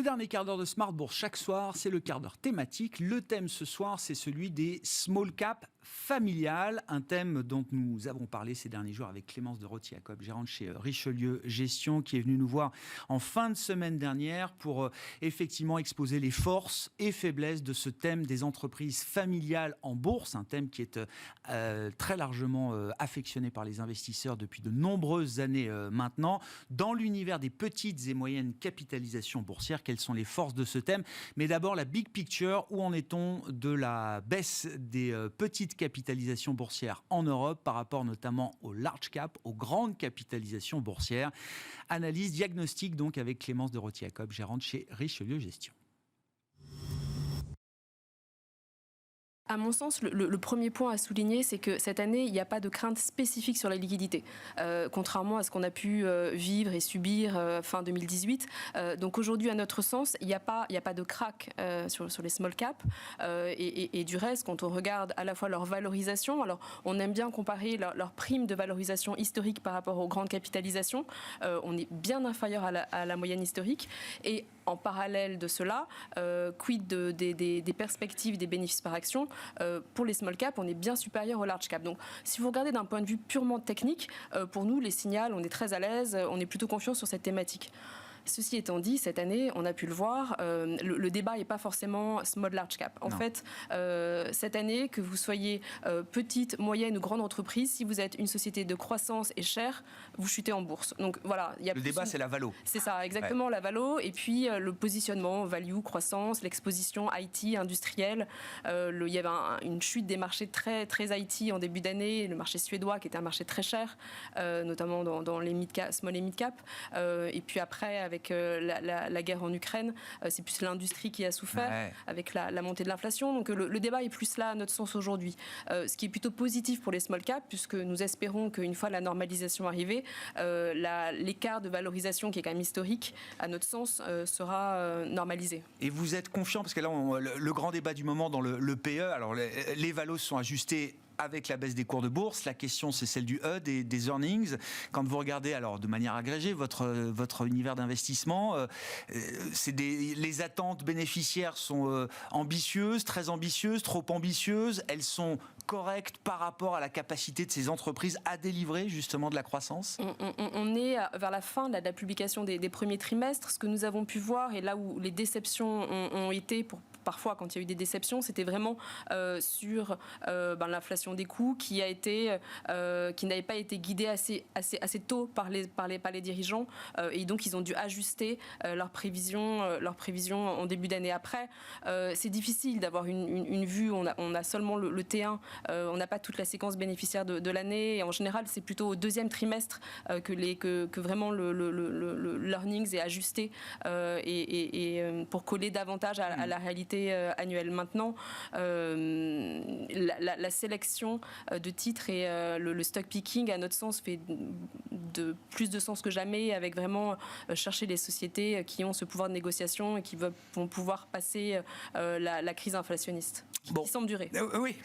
Le dernier quart d'heure de Smart Bourse chaque soir, c'est le quart d'heure thématique. Le thème ce soir, c'est celui des small cap familiales, un thème dont nous avons parlé ces derniers jours avec Clémence de Rottier-Jacob, gérante chez Richelieu Gestion, qui est venue nous voir en fin de semaine dernière pour effectivement exposer les forces et faiblesses de ce thème des entreprises familiales en bourse, un thème qui est très largement affectionné par les investisseurs depuis de nombreuses années maintenant. Dans l'univers des petites et moyennes capitalisations boursières, quelles sont les forces de ce thème? Mais d'abord, la big picture, où en est-on de la baisse des petites capitalisations boursières en Europe par rapport notamment aux large cap, aux grandes capitalisations boursières? Analyse, diagnostic donc avec Clémence de Rottier-Jacob, gérante chez Richelieu Gestion. À mon sens, le premier point à souligner, c'est que cette année, il n'y a pas de crainte spécifique sur la liquidité, contrairement à ce qu'on a pu vivre et subir fin 2018. Donc aujourd'hui, à notre sens, il n'y a pas de crack sur les small caps. Et du reste, quand on regarde à la fois leur valorisation, alors on aime bien comparer leur prime de valorisation historique par rapport aux grandes capitalisations. On est bien inférieur à la moyenne historique. Et en parallèle de cela, quid des perspectives des bénéfices par action, pour les small cap, on est bien supérieur aux large cap. Donc, si vous regardez d'un point de vue purement technique, pour nous, les signaux, on est très à l'aise, on est plutôt confiant sur cette thématique. Ceci étant dit, cette année, on a pu le voir, le débat n'est pas forcément small large cap. En fait, cette année, que vous soyez petite, moyenne ou grande entreprise, si vous êtes une société de croissance et chère, vous chutez en bourse. Donc voilà, il y a le débat, c'est la valo. C'est ça, exactement, la valo. Et puis le positionnement, value, croissance, l'exposition IT, industrielle. Il y avait une chute des marchés très, très IT en début d'année, le marché suédois qui était un marché très cher, notamment dans les mid-cap, small et mid-cap. Et puis après, avec la guerre en Ukraine, c'est plus l'industrie qui a souffert avec la montée de l'inflation. Donc le débat est plus là à notre sens aujourd'hui. Ce qui est plutôt positif pour les small caps, puisque nous espérons qu'une fois la normalisation arrivée, l'écart de valorisation qui est quand même historique, à notre sens, sera normalisé. Et vous êtes confiant, parce que là, le grand débat du moment dans le PE, alors les valos sont ajustés avec la baisse des cours de bourse. La question, c'est celle du E, des earnings. Quand vous regardez, alors de manière agrégée, votre univers d'investissement, les attentes bénéficiaires sont ambitieuses, très ambitieuses, trop ambitieuses. Elles sont correctes par rapport à la capacité de ces entreprises à délivrer justement de la croissance? On est vers la fin de la publication des premiers trimestres. Ce que nous avons pu voir, et là où les déceptions ont été parfois, quand il y a eu des déceptions, c'était vraiment sur l'inflation des coûts qui n'avait pas été guidée assez tôt par les dirigeants, et donc ils ont dû ajuster leurs prévisions en début d'année. Après, c'est difficile d'avoir une vue. On a seulement le T1, on n'a pas toute la séquence bénéficiaire de l'année. Et en général, c'est plutôt au deuxième trimestre que vraiment l'earnings est ajusté pour coller davantage à la réalité annuelle. Maintenant, la sélection de titres et le stock picking, à notre sens, fait plus de sens que jamais, avec vraiment chercher les sociétés qui ont ce pouvoir de négociation et qui vont pouvoir passer la crise inflationniste. Qui semble durer. Oui,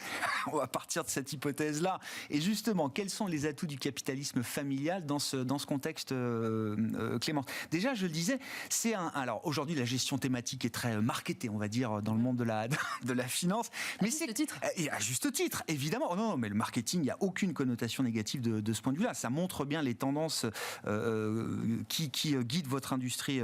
on va partir de cette hypothèse-là. Et justement, quels sont les atouts du capitalisme familial dans ce contexte, Clémence? Déjà, je le disais, alors aujourd'hui, la gestion thématique est très marketée, on va dire, dans le monde de la finance. Mais c'est à juste titre. Et à juste titre, évidemment. Non, mais le marketing, il n'y a aucune connotation négative de ce point de vue-là. Ça montre bien les tendances qui guident votre industrie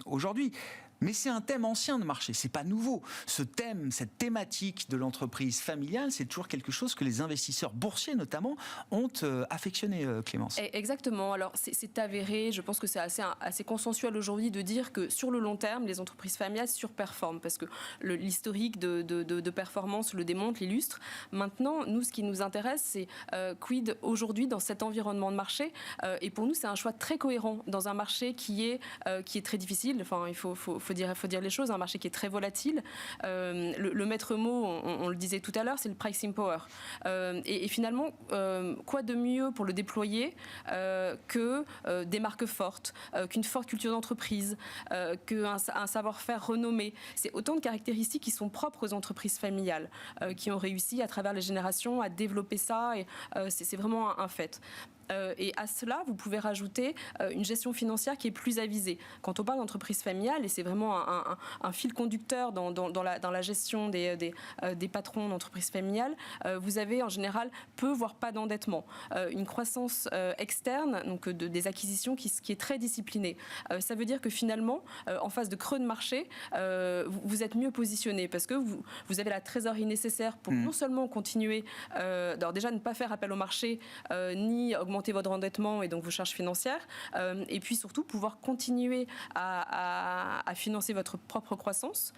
aujourd'hui. Mais c'est un thème ancien de marché, c'est pas nouveau. Ce thème, cette thématique de l'entreprise familiale, c'est toujours quelque chose que les investisseurs boursiers notamment ont affectionné, Clémence. Exactement. Alors c'est avéré, je pense que c'est assez consensuel aujourd'hui de dire que sur le long terme, les entreprises familiales surperforment, parce que l'historique de performance le démontre, l'illustre. Maintenant, nous, ce qui nous intéresse, c'est quid aujourd'hui dans cet environnement de marché. Et pour nous, c'est un choix très cohérent dans un marché qui est très difficile. Enfin, il faut dire les choses, un marché qui est très volatile. Le maître mot, on le disait tout à l'heure, c'est le pricing power. Et finalement, quoi de mieux pour le déployer que des marques fortes, qu'une forte culture d'entreprise, qu'un savoir-faire renommé. C'est autant de caractéristiques qui sont propres aux entreprises familiales, qui ont réussi à travers les générations à développer ça, et c'est vraiment un fait. Et à cela, vous pouvez rajouter une gestion financière qui est plus avisée. Quand on parle d'entreprise familiale, et c'est vraiment un fil conducteur dans la gestion des patrons d'entreprise familiale, vous avez en général peu, voire pas d'endettement. Une croissance externe, donc des acquisitions qui est très disciplinée. Ça veut dire que finalement, en phase de creux de marché, vous êtes mieux positionné parce que vous avez la trésorerie nécessaire pour non seulement continuer, alors déjà ne pas faire appel au marché, ni augmenter votre endettement et donc vos charges financières, et puis surtout pouvoir continuer à financer votre propre croissance.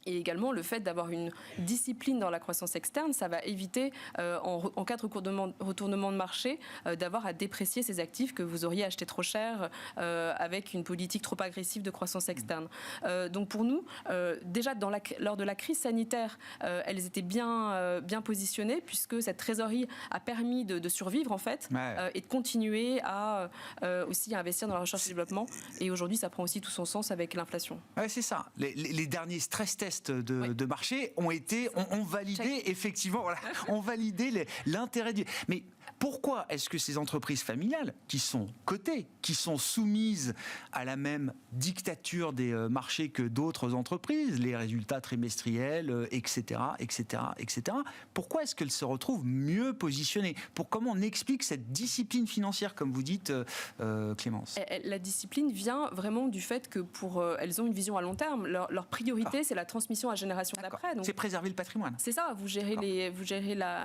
Et également le fait d'avoir une discipline dans la croissance externe, ça va éviter, en cas de retournement de marché, d'avoir à déprécier ces actifs que vous auriez achetés trop cher avec une politique trop agressive de croissance externe. Donc pour nous, déjà lors de la crise sanitaire, elles étaient bien positionnées puisque cette trésorerie a permis de survivre en fait et de continuer à aussi investir dans la recherche et développement. Et aujourd'hui, ça prend aussi tout son sens avec l'inflation. Ouais, c'est ça. Les derniers stress tests de marché ont validé effectivement, ont validé l'intérêt du. Mais pourquoi est-ce que ces entreprises familiales qui sont cotées, qui sont soumises à la même dictature des marchés que d'autres entreprises, les résultats trimestriels, etc., pourquoi est-ce qu'elles se retrouvent mieux positionnées? Comment on explique cette discipline financière, comme vous dites, Clémence? La discipline vient vraiment du fait que elles ont une vision à long terme. Leur priorité, c'est la transmission à la génération d'après. C'est préserver le patrimoine. C'est ça, vous gérez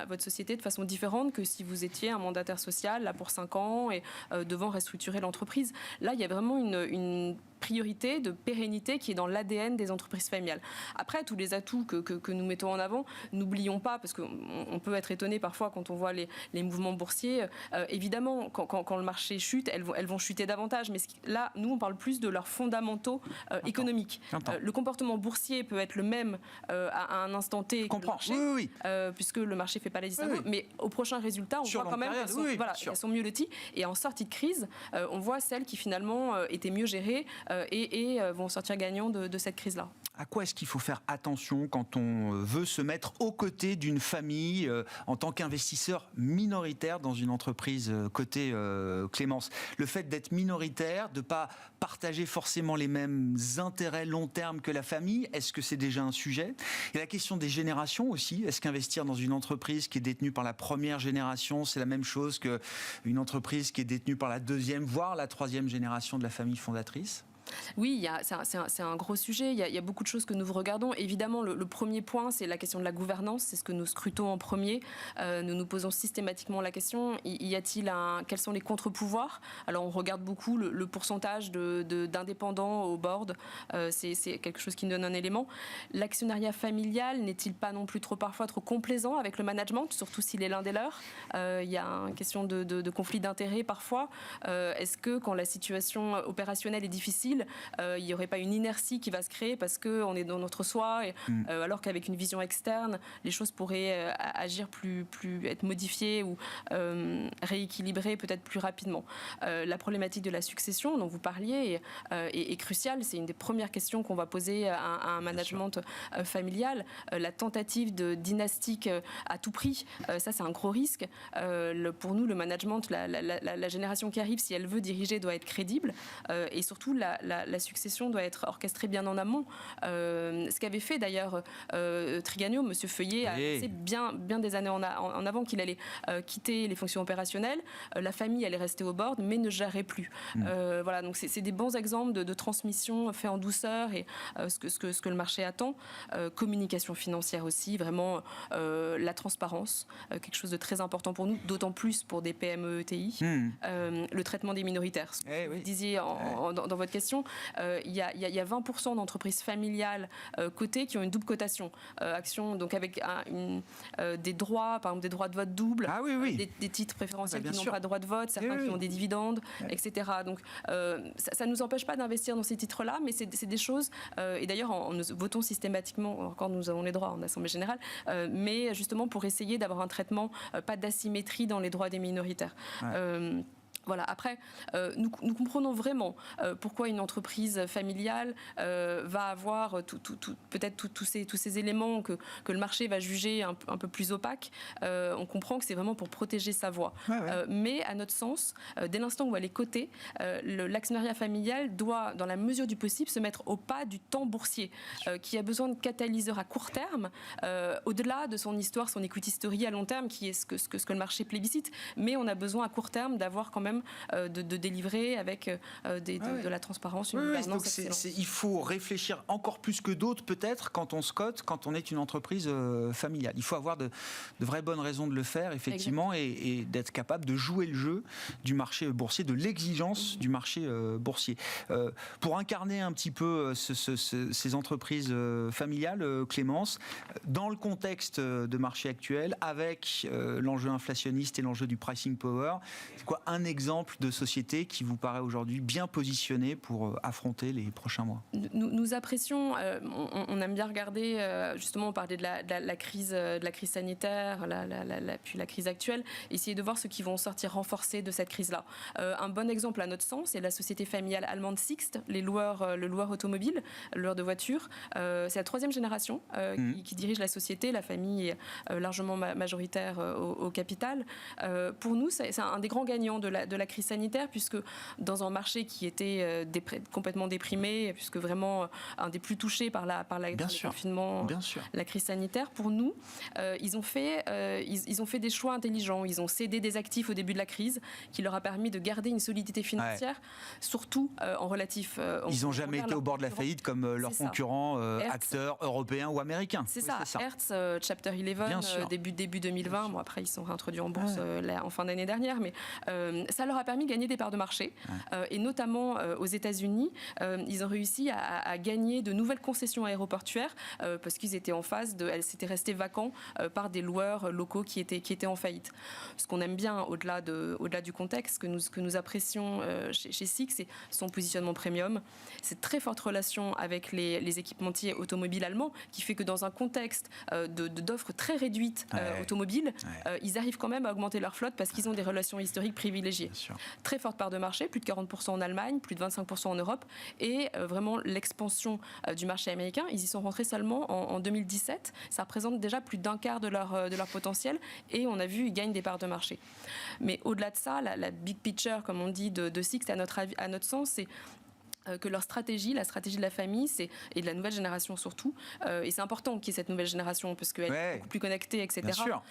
votre société de façon différente que si vous étiez un mandataire social là pour 5 ans et devant restructurer l'entreprise. Là, il y a vraiment une priorité de pérennité qui est dans l'ADN des entreprises familiales. Après, tous les atouts que nous mettons en avant, n'oublions pas, parce qu'on peut être étonné parfois quand on voit les mouvements boursiers, évidemment, quand le marché chute, elles vont chuter davantage, mais là, nous, on parle plus de leurs fondamentaux économiques. Le comportement boursier peut être le même à un instant T que le marché, puisque le marché ne fait pas la distinction, mais au prochain résultat, on voit quand même qu'elles sont mieux loties. Et en sortie de crise, on voit celles qui finalement étaient mieux gérées et vont sortir gagnants de cette crise-là. À quoi est-ce qu'il faut faire attention quand on veut se mettre aux côtés d'une famille en tant qu'investisseur minoritaire dans une entreprise cotée, Clémence? Le fait d'être minoritaire, de ne pas partager forcément les mêmes intérêts long terme que la famille, est-ce que c'est déjà un sujet? Et la question des générations aussi, est-ce qu'investir dans une entreprise qui est détenue par la première génération, c'est la même chose qu'une entreprise qui est détenue par la deuxième, voire la troisième génération de la famille fondatrice? Oui, c'est un gros sujet. Il y a beaucoup de choses que nous regardons. Évidemment, le premier point, c'est la question de la gouvernance. C'est ce que nous scrutons en premier. Nous nous posons systématiquement la question, quels sont les contre-pouvoirs? Alors, on regarde beaucoup le pourcentage d'indépendants au board. C'est quelque chose qui nous donne un élément. L'actionnariat familial n'est-il pas non plus parfois trop complaisant avec le management, surtout s'il est l'un des leurs? Il y a une question de conflit d'intérêts parfois. Est-ce que quand la situation opérationnelle est difficile, il n'y aurait pas une inertie qui va se créer parce qu'on est dans notre soi, alors qu'avec une vision externe, les choses pourraient agir être modifiées ou rééquilibrées peut-être plus rapidement. La problématique de la succession dont vous parliez est cruciale. C'est une des premières questions qu'on va poser à un management familial. La tentative de dynastique à tout prix, ça c'est un gros risque. Pour nous, le management, la génération qui arrive, si elle veut diriger, doit être crédible et surtout la succession doit être orchestrée bien en amont. Ce qu'avait fait d'ailleurs Trigano, Monsieur Feuillet, a annoncé bien des années en avant qu'il allait quitter les fonctions opérationnelles. La famille allait rester au board, mais ne gérerait plus. Voilà, donc c'est des bons exemples de transmission fait en douceur et ce que le marché attend. Communication financière aussi, vraiment la transparence, quelque chose de très important pour nous, d'autant plus pour des PME ETI. Le traitement des minoritaires. Vous disiez dans votre question, il y a 20% d'entreprises familiales cotées qui ont une double cotation. Action, donc avec des droits, par exemple des droits de vote doubles, des titres préférentiels qui n'ont pas de droit de vote, certains qui ont des dividendes, etc. Donc ça ne nous empêche pas d'investir dans ces titres-là, mais c'est des choses, et d'ailleurs nous votons systématiquement, encore nous avons les droits en Assemblée Générale, mais justement pour essayer d'avoir un traitement, pas d'asymétrie dans les droits des minoritaires. Voilà. Après, nous comprenons vraiment pourquoi une entreprise familiale va avoir peut-être tous ces éléments que le marché va juger un peu plus opaques. On comprend que c'est vraiment pour protéger sa voix. Mais à notre sens, dès l'instant où elle est cotée, l'actionnariat familial doit, dans la mesure du possible, se mettre au pas du temps boursier, qui a besoin de catalyseurs à court terme, au-delà de son histoire, son equity story à long terme, qui est ce que le marché plébiscite. Mais on a besoin à court terme d'avoir quand même de délivrer avec de la transparence, une gouvernance excellente. Il faut réfléchir encore plus que d'autres peut-être quand on se cote, quand on est une entreprise familiale. Il faut avoir de vraies bonnes raisons de le faire effectivement et d'être capable de jouer le jeu du marché boursier, de l'exigence du marché boursier. Pour incarner un petit peu ces entreprises familiales, Clémence, dans le contexte de marché actuel, avec l'enjeu inflationniste et l'enjeu du pricing power, c'est quoi un exemple de société qui vous paraît aujourd'hui bien positionnée pour affronter les prochains mois? Nous apprécions, on aime bien regarder, justement on parlait de la crise sanitaire, puis la crise actuelle, essayer de voir ceux qui vont sortir renforcés de cette crise-là. Un bon exemple à notre sens, c'est la société familiale allemande Sixt, le loueur automobile, le loueur de voitures. C'est la 3e génération qui dirige la société, la famille est largement majoritaire au capital. Pour nous, c'est un des grands gagnants de la crise sanitaire, puisque dans un marché qui était complètement déprimé, puisque vraiment un des plus touchés par le confinement, la crise sanitaire, pour nous, ils ont fait des choix intelligents. Ils ont cédé des actifs au début de la crise, qui leur a permis de garder une solidité financière, surtout en relatif. Ils n'ont jamais été au bord de la faillite comme leurs concurrents acteurs européens ou américains. C'est ça. Hertz, Chapter 11, début 2020. Bon, après, ils sont réintroduits en bourse en fin d'année dernière, mais ça leur a permis de gagner des parts de marché. Et notamment aux États-Unis, ils ont réussi à gagner de nouvelles concessions aéroportuaires parce qu'ils étaient en phase elles s'étaient restées vacants par des loueurs locaux qui étaient en faillite. Ce qu'on aime bien au-delà du contexte, que nous apprécions chez SIX, c'est son positionnement premium, cette très forte relation avec les équipementiers automobiles allemands, qui fait que dans un contexte d'offres très réduites automobiles, ils arrivent quand même à augmenter leur flotte parce qu'ils ont des relations historiques privilégiées. Très forte part de marché, plus de 40% en Allemagne, plus de 25% en Europe, et vraiment l'expansion du marché américain, ils y sont rentrés seulement en 2017. Ça représente déjà plus d'un quart de leur potentiel, et on a vu, ils gagnent des parts de marché. Mais au-delà de ça, la big picture, comme on dit, de Sixt, à notre sens, c'est que leur stratégie, la stratégie de la famille, et de la nouvelle génération surtout, et c'est important qu'il y ait cette nouvelle génération parce qu'elle est beaucoup plus connectée, etc. Bien sûr.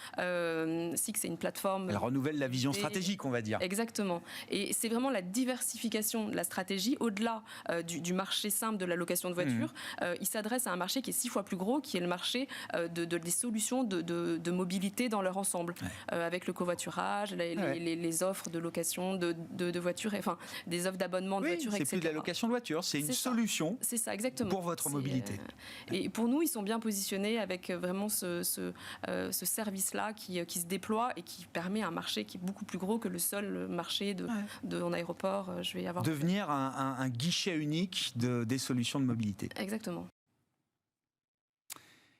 SIX, c'est une plateforme. Elle renouvelle la vision stratégique, on va dire. Exactement. Et c'est vraiment la diversification de la stratégie au-delà du marché simple de la location de voitures. Il s'adresse à un marché qui est 6 fois plus gros, qui est le marché des solutions de mobilité dans leur ensemble, avec le covoiturage, les offres de location de voitures, enfin des offres d'abonnement de voitures, etc. C'est plus de la location de voiture, c'est une solution pour votre mobilité. Et pour nous, ils sont bien positionnés avec vraiment ce service-là qui se déploie et qui permet un marché qui est beaucoup plus gros que le seul marché en aéroport. Devenir un guichet unique des solutions de mobilité. Exactement.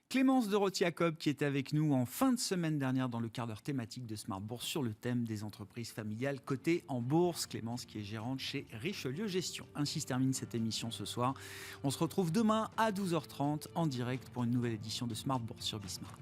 Clémence de Roth-Jacob qui était avec nous en fin de semaine dernière dans le quart d'heure thématique de Smart Bourse sur le thème des entreprises familiales cotées en bourse. Clémence qui est gérante chez Richelieu Gestion. Ainsi se termine cette émission ce soir. On se retrouve demain à 12h30 en direct pour une nouvelle édition de Smart Bourse sur Bismart.